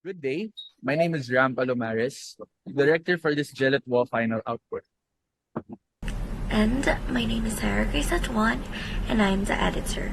Good day. My name is Palomares, director for this Gelitwo final output. And my name is Atuan, and I'm the editor.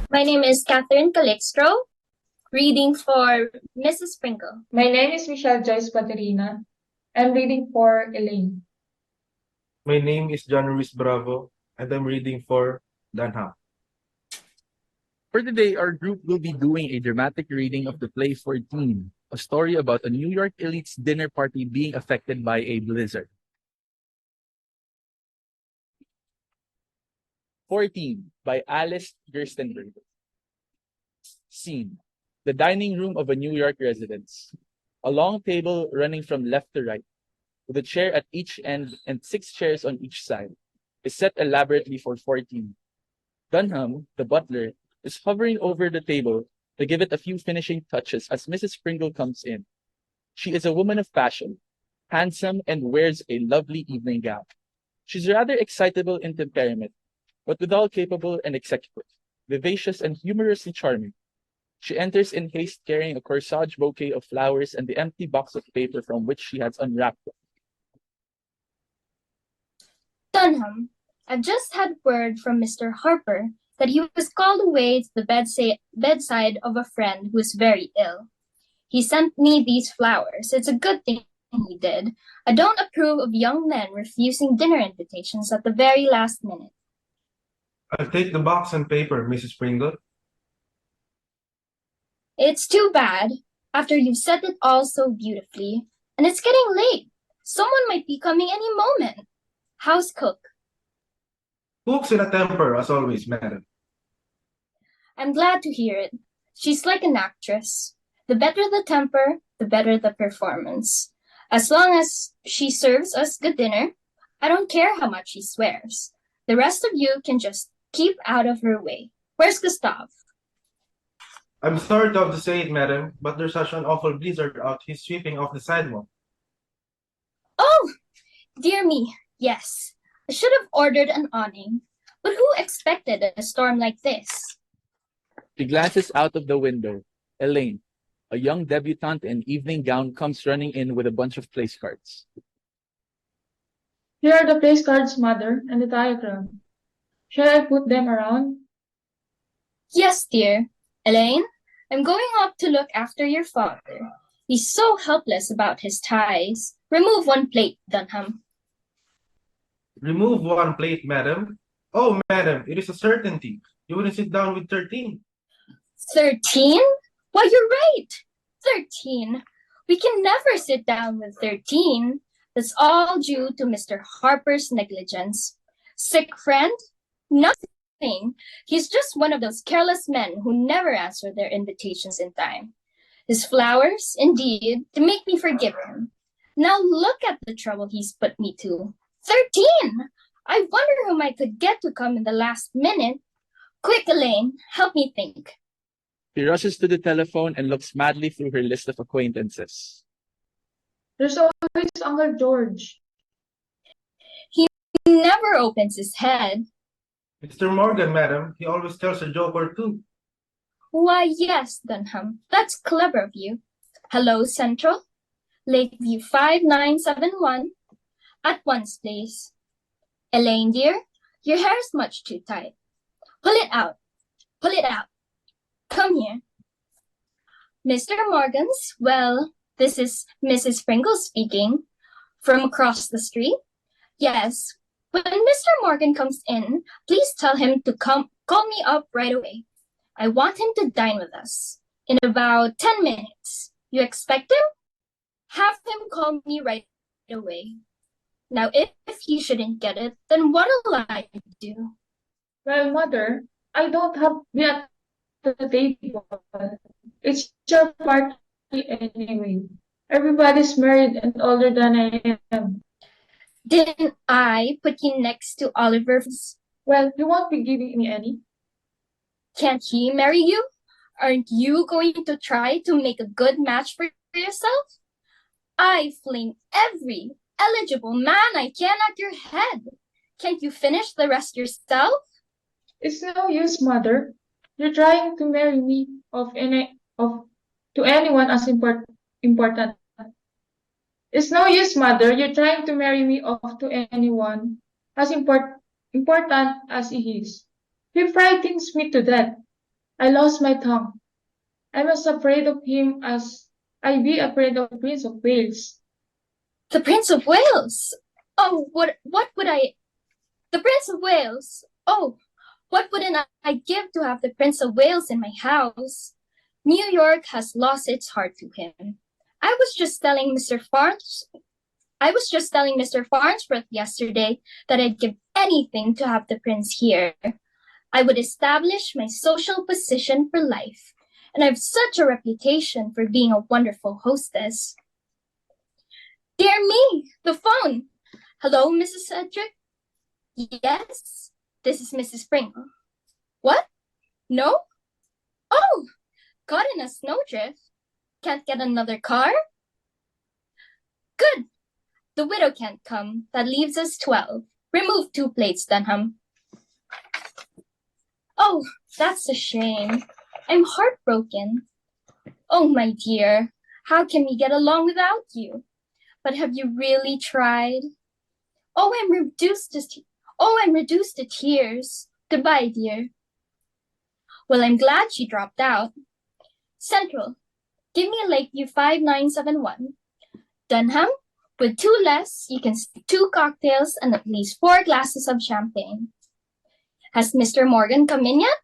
My name is Calixtro, reading for Mrs. Pringle. My name is Joyce Baterina. I'm reading for Elaine. My name is Rhuiz and I'm reading for Dunham. For today, our group will be doing a dramatic reading of the play 14, a story about a New York elite's dinner party being affected by a blizzard. 14 by Alice Gerstenberg. Scene: the dining room of a New York residence. A long table running from left to right, with a chair at each end and 6 chairs on each side, is set elaborately for 14. Dunham, the butler, is hovering over the table to give it a few finishing touches as Mrs. Pringle comes in. She is a woman of fashion, handsome, and wears a lovely evening gown. She's rather excitable in temperament, but withal capable and executive, vivacious and humorously charming. She enters in haste carrying a corsage bouquet of flowers and the empty box of paper from which she has unwrapped it. Dunham, I've just had word from Mr. Harper that he was called away to the bedside of a friend who is very ill. He sent me these flowers. It's a good thing he did. I don't approve of young men refusing dinner invitations at the very last minute. I'll take the box and paper, Mrs. Pringle. It's too bad, after you've said it all so beautifully. And it's getting late. Someone might be coming any moment. How's cook? Cook's in a temper, as always, madam. I'm glad to hear it. She's like an actress. The better the temper, the better the performance. As long as she serves us good dinner, I don't care how much she swears. The rest of you can just keep out of her way. Where's Gustav? I'm sorry to have to say it, madam, but there's such an awful blizzard out. He's sweeping off the sidewalk. Oh, dear me, yes. I should have ordered an awning. But who expected a storm like this? She glances out of the window. Elaine, a young debutante in evening gown, comes running in with a bunch of place cards. Here are the place cards, Mother, and the diagram. Shall I put them around? Yes, dear. Elaine, I'm going up to look after your father. He's so helpless about his ties. Remove one plate, Dunham. Remove one plate, madam. Oh, madam, it is a certainty. You wouldn't sit down with 13. 13? Why, you're right. 13. We can never sit down with 13. That's all due to Mr. Harper's negligence. Sick friend? Nothing. He's just one of those careless men who never answer their invitations in time. His flowers, indeed, to make me forgive him. Now look at the trouble he's put me to. 13! I wonder whom I could get to come in the last minute. Quick, Elaine, help me think. She rushes to the telephone and looks madly through her list of acquaintances. There's always Uncle George. He never opens his head. Mr. Morgan, madam, he always tells a joke or two. Why, yes, Dunham. That's clever of you. Hello, Central. Lakeview 5971. At once, please. Elaine, dear, your hair is much too tight. Pull it out. Pull it out. Come here. Mr. Morgan's, well, this is Mrs. Pringle speaking. From across the street? Yes. When Mr. Morgan comes in, please tell him to call me up right away. I want him to dine with us. In about 10 minutes. You expect him? Have him call me right away. Now, if he shouldn't get it, then what'll I do? Well, Mother, I don't have me at the table. It's your party anyway. Everybody's married and older than I am. Didn't I put you next to Oliver's? Well, you won't be giving me any. Can't he marry you? Aren't you going to try to make a good match for yourself? I fling every eligible man I can at your head. Can't you finish the rest yourself? It's no use, Mother. You're trying to marry me to anyone as important. It's no use, mother. You're trying to marry me off to anyone as important as he is. He frightens me to death. I lost my tongue. I'm as afraid of him as I be afraid of Prince of Wales. The Prince of Wales! Oh, what would I... The Prince of Wales! Oh, what wouldn't I give to have the Prince of Wales in my house? New York has lost its heart to him. I was just telling Mr. Farnsworth yesterday that I'd give anything to have the prince here. I would establish my social position for life, and I've such a reputation for being a wonderful hostess. Dear me, the phone. Hello, Mrs. Cedric? Yes, this is Mrs. Pringle. What? No? Oh, caught in a snowdrift. Can't get another car? Good. The widow can't come. That leaves us 12. Remove 2 plates, Dunham. Oh, that's a shame. I'm heartbroken. Oh, my dear, how can we get along without you? But have you really tried? Oh, I'm reduced to tears. Goodbye, dear. Well, I'm glad she dropped out. Central, give me a Lakeview 5971. Dunham, with 2 less, you can see 2 cocktails and at least 4 glasses of champagne. Has Mr. Morgan come in yet?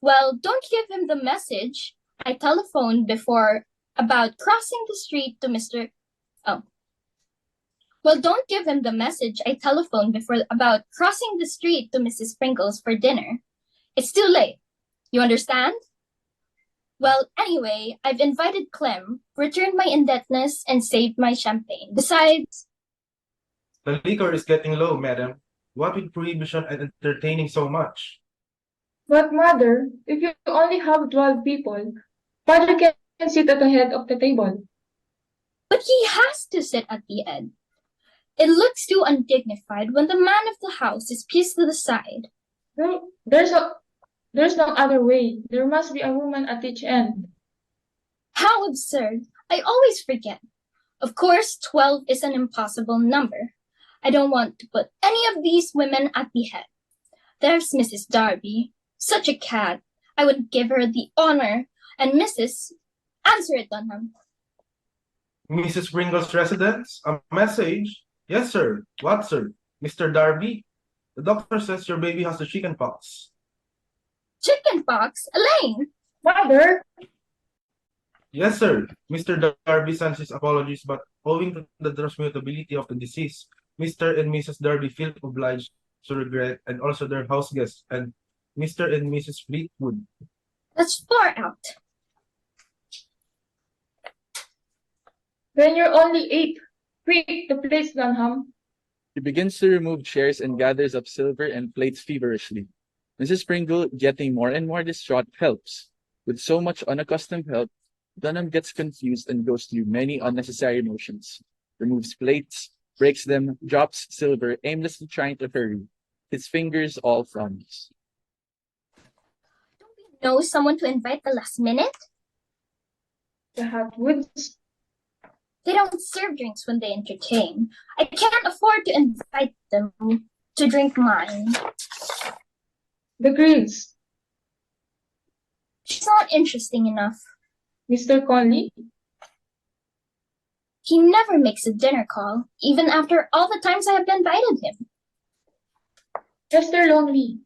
Well, don't give him the message. I telephoned before about crossing the street to Mr. Oh. Well, don't give him the message I telephoned before about crossing the street to Mrs. Pringle's for dinner. It's too late. You understand? Well, anyway, I've invited Clem, returned my indebtedness, and saved my champagne. Besides... The liquor is getting low, madam. What with prohibition and entertaining so much? But mother, if you only have 12 people, father can sit at the head of the table. But he has to sit at the end. It looks too undignified when the man of the house is pieced to the side. No, there's no other way. There must be a woman at each end. How absurd. I always forget. Of course, 12 is an impossible number. I don't want to put any of these women at the head. There's Mrs. Darby. Such a cat. I would give her the honor. And Mrs. Answer it, Dunham. Mrs. Pringle's residence? A message? Yes, sir. What, sir? Mr. Darby? The doctor says your baby has the chicken pox. Chicken pox? Elaine! Mother! Yes, sir. Mr. Darby sends his apologies, but owing to the transmissibility of the disease, Mr. and Mrs. Darby feel obliged to regret, and also their house guests, and Mr. and Mrs. Fleetwood. That's far out. When you're only 8, quick, the place, Dunham. He begins to remove chairs and gathers up silver and plates feverishly. Mrs. Pringle, getting more and more distraught, helps. With so much unaccustomed help, Dunham gets confused and goes through many unnecessary motions. Removes plates, breaks them, drops silver, aimlessly trying to hurry. His fingers all thumbs. Don't we know someone to invite the last minute? The Hatwoods. They don't serve drinks when they entertain. I can't afford to invite them to drink mine. The Greens. She's not interesting enough. Mr. Conley. He never makes a dinner call, even after all the times I have invited him. Mr. Longley.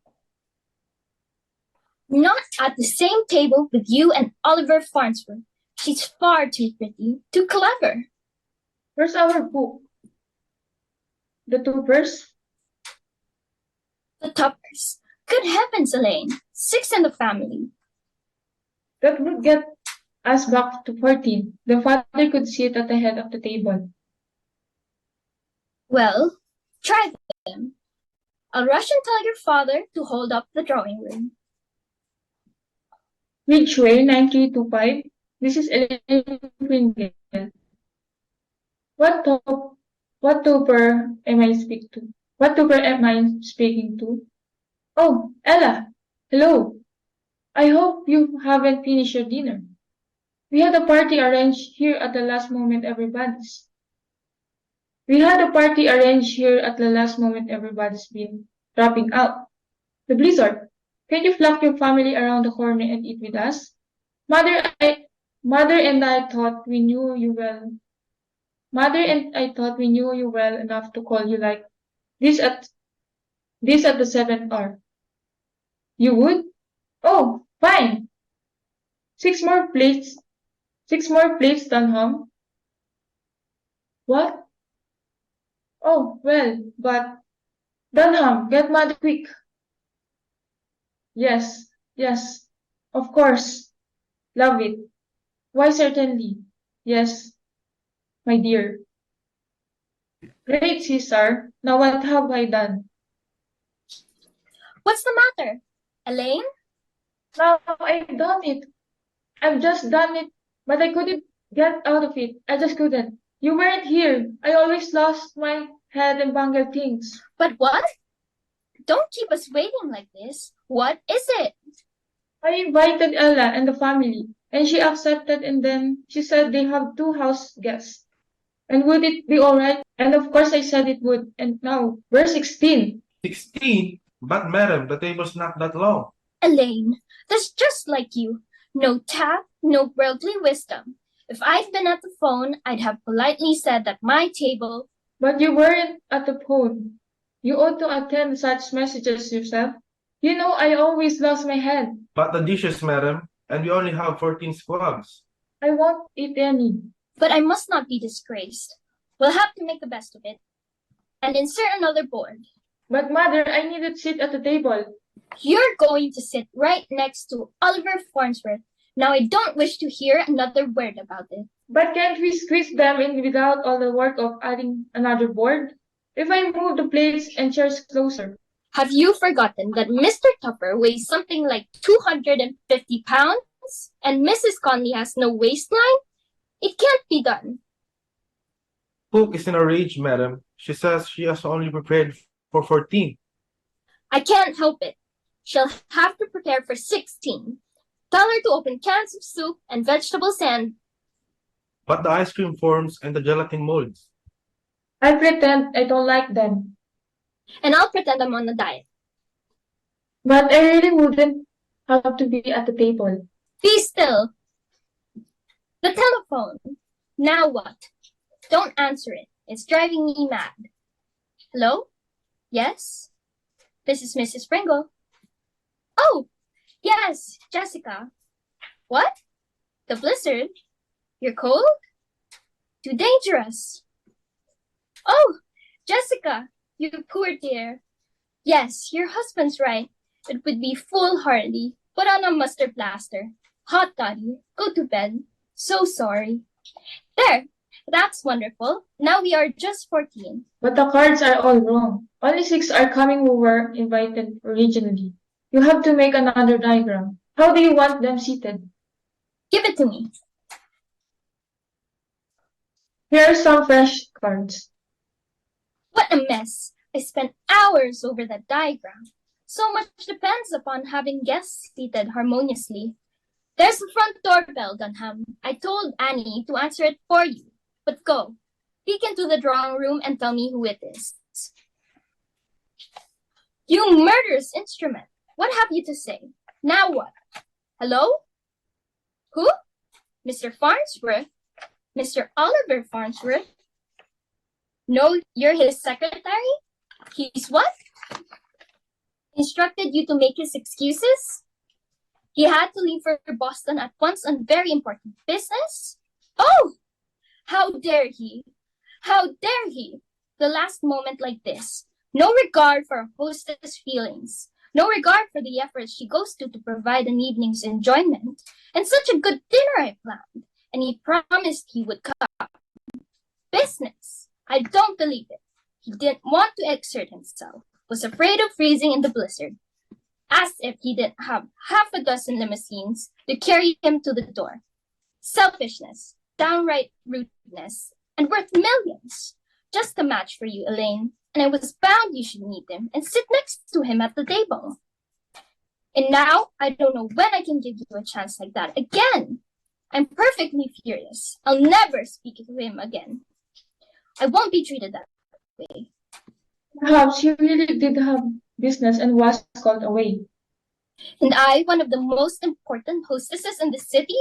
Not at the same table with you and Oliver Farnsworth. She's far too pretty, too clever. Where's our book? The Tubers. The Tuppers. Good heavens, Elaine. 6 in the family. That would get us back to 14. The father could sit at the head of the table. Well, try them. I'll rush and tell your father to hold up the drawing room. Ridgeway 9325. This is Elaine Pringle. What tuber am I speaking to? What tuber am I speaking to? Oh, Ella. Hello. I hope you haven't finished your dinner. We had a party arranged here at the last moment We had a party arranged here at the last moment everybody's been dropping out. The blizzard. Can you flock your family around the corner and eat with us? Mother and I thought we knew you well. Mother and I thought we knew you well enough to call you like this at the seventh hour. You would? Oh, fine. Six more plates. 6 more plates, Dunham. What? Oh, well, but Dunham, get mad quick. Yes, yes, of course. Love it. Why, certainly. Yes, my dear. Great, Caesar. Now what have I done? What's the matter? Elaine? Now I've done it. I've just done it, but I couldn't get out of it. I just couldn't. You weren't here. I always lost my head and bungled things. But what? Don't keep us waiting like this. What is it? I invited Ella and the family, and she accepted, and then she said they have 2 house guests. And would it be all right? And of course I said it would, and now we're 16. 16? But madam, the table's not that long. Elaine, that's just like you. No tact, no worldly wisdom. If I'd been at the phone, I'd have politely said that my table... But you weren't at the phone. You ought to attend such messages yourself. You know I always lost my head. But the dishes, madam, and we only have 14 squabs. I won't eat any. But I must not be disgraced. We'll have to make the best of it. And insert another board. But mother, I need to sit at the table. You're going to sit right next to Oliver Farnsworth. Now I don't wish to hear another word about it. But can't we squeeze them in without all the work of adding another board? If I move the plates and chairs closer. Have you forgotten that Mr. Tupper weighs something like 250 pounds and Mrs. Conley has no waistline? It can't be done. Cook is in a rage, madam. She says she has only prepared for 14. I can't help it. She'll have to prepare for 16. Tell her to open cans of soup and vegetable sand. But the ice cream forms and the gelatin molds. I pretend I don't like them. And I'll pretend I'm on a diet. But I really wouldn't have to be at the table. Be still. The telephone. Now what? Don't answer it. It's driving me mad. Hello? Yes? This is Mrs. Pringle. Oh, yes, Jessica. What? The blizzard? You're cold? Too dangerous. Oh, Jessica, you poor dear. Yes, your husband's right. It would be foolhardy. Put on a mustard plaster. Hot toddy. Go to bed. So sorry. There, that's wonderful. Now we are just 14. But the cards are all wrong. Only 6 are coming who were invited originally. You have to make another diagram. How do you want them seated? Give it to me. Here are some fresh cards. What a mess. I spent hours over that diagram. So much depends upon having guests seated harmoniously. There's the front doorbell, Dunham. I told Annie to answer it for you. But go. Peek into the drawing room and tell me who it is. You murderous instrument. What have you to say? Now what? Hello? Who? Mr. Farnsworth? Mr. Oliver Farnsworth? No, you're his secretary? He's what? Instructed you to make his excuses? He had to leave for Boston at once on very important business? Oh! How dare he? How dare he? The last moment like this. No regard for a hostess' feelings. No regard for the efforts she goes to provide an evening's enjoyment. And such a good dinner I planned. And he promised he would come. Business. I don't believe it. He didn't want to exert himself. Was afraid of freezing in the blizzard. As if he didn't have half a dozen limousines to carry him to the door. Selfishness. Downright rudeness. And worth millions. Just a match for you, Elaine. And I was bound you should meet him and sit next to him at the table. And now, I don't know when I can give you a chance like that again. I'm perfectly furious. I'll never speak to him again. I won't be treated that way. Perhaps she really did have business and was called away. And I, one of the most important hostesses in the city,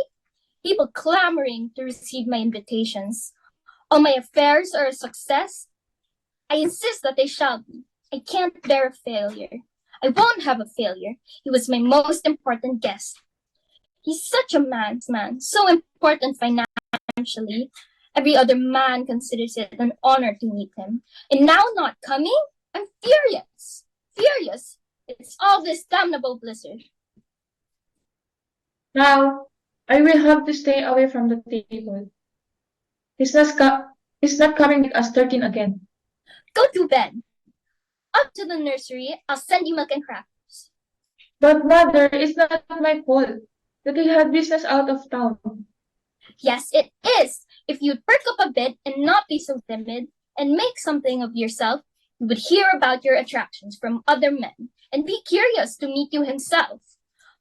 people clamoring to receive my invitations. All my affairs are a success. I insist that they shall be. I can't bear a failure. I won't have a failure. He was my most important guest. He's such a man's man, so important financially. Every other man considers it an honor to meet him. And now not coming? I'm furious. Furious. It's all this damnable blizzard. Now, I will have to stay away from the table. He's not coming with us 13 again. Go to bed. Up to the nursery. I'll send you milk and crackers. But mother, it's not my fault that he had business out of town. Yes, it is. If you'd perk up a bit and not be so timid and make something of yourself, you would hear about your attractions from other men and be curious to meet you himself.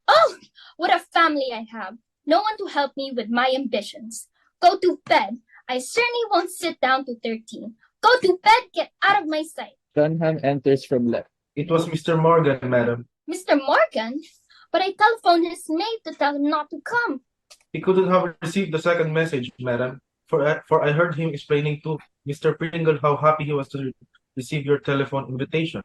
Oh, what a family I have. No one to help me with my ambitions. Go to bed. I certainly won't sit down to 13. Go to bed. Get out of my sight. Dunham enters from left. It was Mr. Morgan, madam. Mr. Morgan? But I telephoned his maid to tell him not to come. He couldn't have received the second message, madam, for I heard him explaining to Mr. Pringle how happy he was to receive your telephone invitation.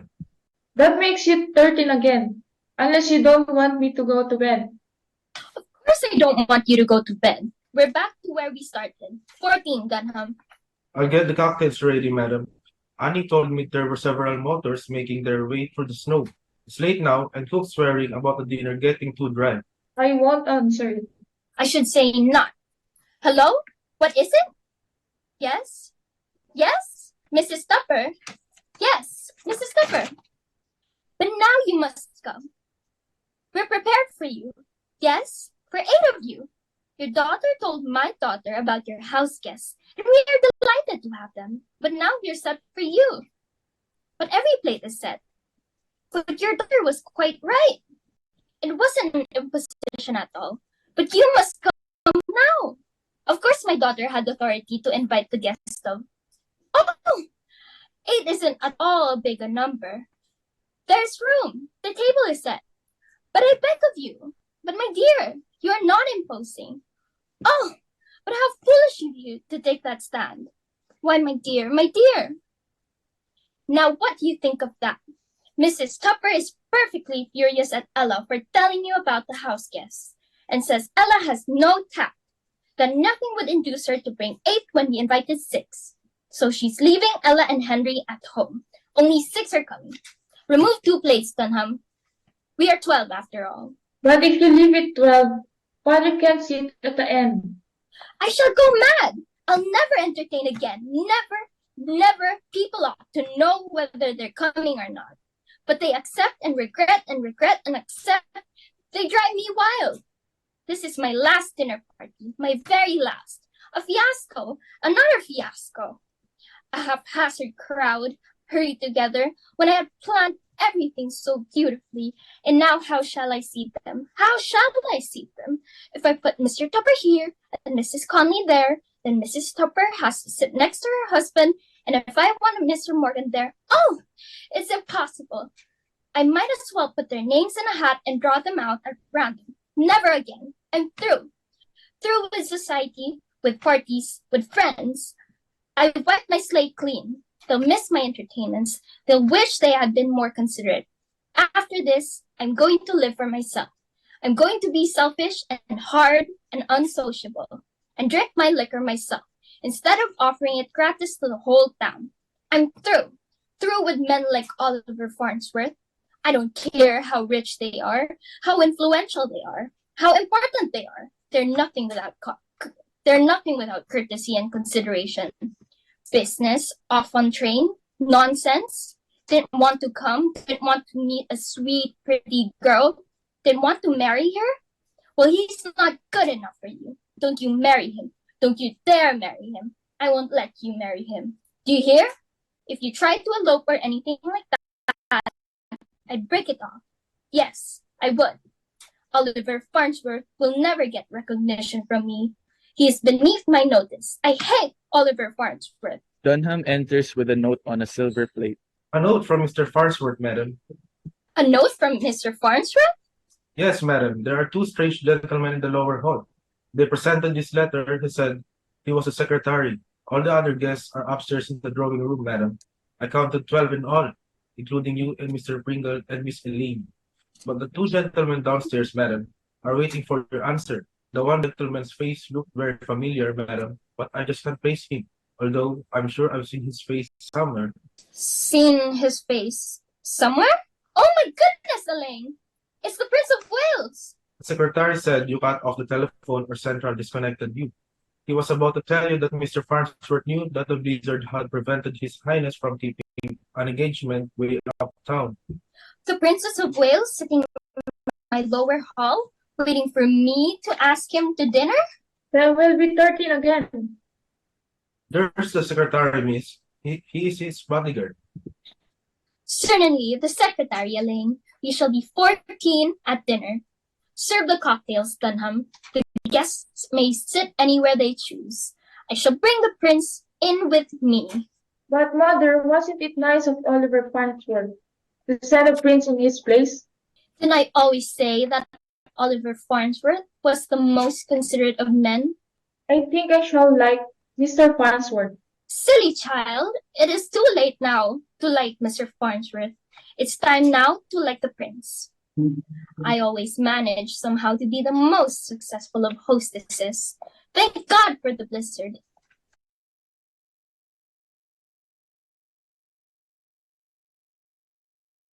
That makes you 13 again, unless you don't want me to go to bed. Of course I don't want you to go to bed. We're back to where we started. 14, Dunham. I'll get the cocktails ready, madam. Annie told me there were several motors making their way through the snow. It's late now, and cook's worrying about the dinner getting too dry. I won't answer. I should say not. Hello? What is it? Yes? Yes? Mrs. Tupper? Yes, Mrs. Tupper. But now you must come. We're prepared for you. Yes? For 8 of you. Your daughter told my daughter about your house guests, and we are delighted to have them. But now we're set for you. But every plate is set. But your daughter was quite right. It wasn't an imposition at all. But you must come now. Of course, my daughter had authority to invite the guests of. Oh, 8 isn't at all big a number. There's room. The table is set. But I beg of you. But my dear, you are not imposing. Oh, but how foolish of you to take that stand. Why, my dear, my dear. Now, what do you think of that? Mrs. Tupper is perfectly furious at Ella for telling you about the house guests, and says Ella has no tact, that nothing would induce her to bring 8 when we invited 6. So she's leaving Ella and Henry at home. Only 6 are coming. Remove 2 plates, Dunham. We are 12 after all. But if you leave it 12, Father can't sit at the end. I shall go mad. I'll never entertain again. Never, never. People ought to know whether they're coming or not. But they accept and regret and accept. They drive me wild. This is my last dinner party, my very last. A fiasco, another fiasco. A haphazard crowd hurried together when I had planned everything so beautifully. And now how shall I seat them? How shall I seat them? If I put Mr. Tupper here and Mrs. Conley there, then Mrs. Tupper has to sit next to her husband. And if I want Mr. Morgan there, oh, it's impossible. I might as well put their names in a hat and draw them out at random. Never again. I'm through. Through with society, with parties, with friends. I've wiped my slate clean. They'll miss my entertainments. They'll wish they had been more considerate. After this, I'm going to live for myself. I'm going to be selfish and hard and unsociable and drink my liquor myself instead of offering it gratis to the whole town. I'm through. Through with men like Oliver Farnsworth. I don't care how rich they are, how influential they are, how important they are. They're nothing without courtesy and consideration. Business, off on train, nonsense. Didn't want to come, didn't want to meet a sweet, pretty girl, didn't want to marry her. Well, he's not good enough for you. Don't you marry him. Don't you dare marry him. I won't let you marry him. Do you hear? If you try to elope or anything like that, I'd break it off. Yes, I would. Oliver Farnsworth will never get recognition from me. He is beneath my notice. I hate Oliver Farnsworth. Dunham enters with a note on a silver plate. A note from Mr. Farnsworth, madam. A note from Mr. Farnsworth? Yes, madam. There are two strange gentlemen in the lower hall. They presented this letter. He said he was a secretary. All the other guests are upstairs in the drawing room, madam. I counted 12 in all, including you and Mr. Pringle and Miss Elaine. But the two gentlemen downstairs, madam, are waiting for your answer. The one gentleman's face looked very familiar, madam, but I just can't place him, although I'm sure I've seen his face somewhere. Seen his face somewhere? Oh my goodness, Elaine! It's the Prince of Wales! The secretary said you cut off the telephone or central disconnected you. He was about to tell you that Mr. Farnsworth knew that the blizzard had prevented His Highness from keeping an engagement way uptown. The Princess of Wales sitting in my lower hall, waiting for me to ask him to dinner? There will be 13 again. There's the secretary, miss. He is his bodyguard. Certainly, the secretary, Elaine. We shall be 14 at dinner. Serve the cocktails, Dunham. The guests may sit anywhere they choose. I shall bring the prince in with me. But mother, wasn't it nice of Oliver Farnsworth to set a prince in his place? Didn't I always say that Oliver Farnsworth was the most considerate of men? I think I shall like Mr. Farnsworth. Silly child, it is too late now to like Mr. Farnsworth. It's time now to like the prince. I always manage somehow to be the most successful of hostesses. Thank God for the blizzard.